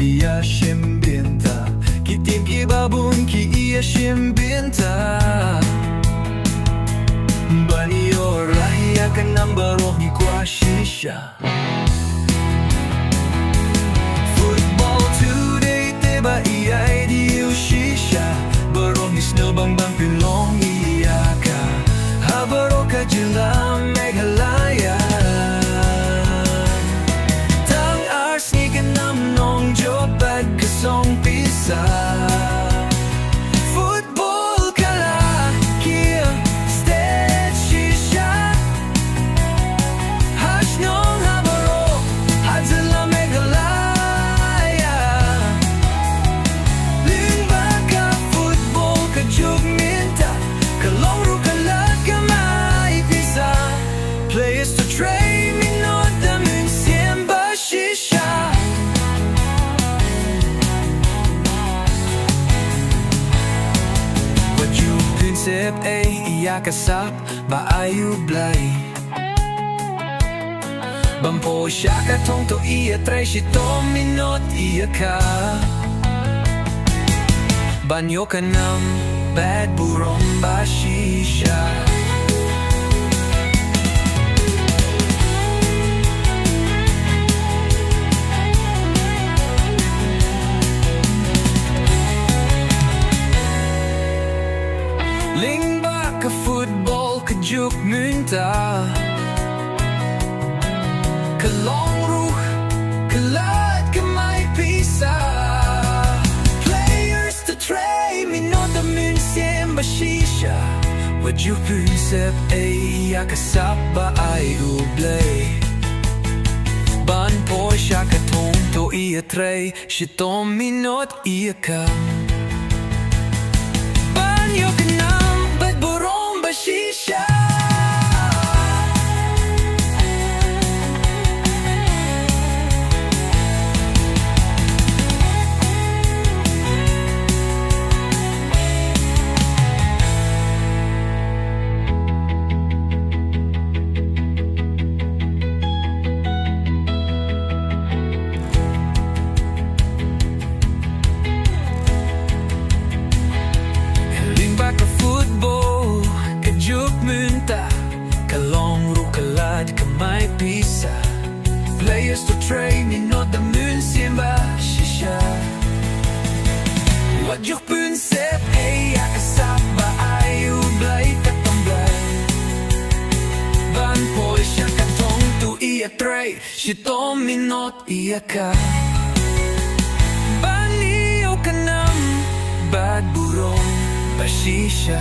ia shim bynta, kitim ki babun ki ia shim bynta. Bani orang akan nang baroh ni kwah shisha. Football today teba iaid shisha. Baroh ni snewbang pynlong iaka. Ha baroh ka jylla meghalaya. Tang nong kathong pisa. Football kala kiew, sted shisha. Ha shnong ha baroh ha jylla meghalaya. Lyngba ka football ka minta, kalong ru kalat kamai pisa. Players to trei minot mynsiem shisha. Pynsep kasap baayu Blei. 𝗵𝗶𝗱 kathong trei minot ka. Banyo ka ng 𝗷𝗶𝗴𝗏 shisha. Lyngba ka football ka mynta, kalong kalat kamai pisa. Players to trei minot mynsiem shisha. 𝗷𝗶ℎ𝗴𝗏 kasap baayu Blei. 𝗵𝗶𝗱 kathong trei minot ka. Banyo ka ng 𝗷𝗶𝗴𝗏 shisha. Football ka mynta, kalong ru kalat kamai pisa. Players to trei minot mynsiem shisha. 𝗷𝗶ℎ𝗴𝗏 kasap baayu Blei kathong Blei. 𝗵𝗶𝗱 kathong trei minot ka. Baniyo ka ng 𝗷𝗶𝗴𝗏 shisha.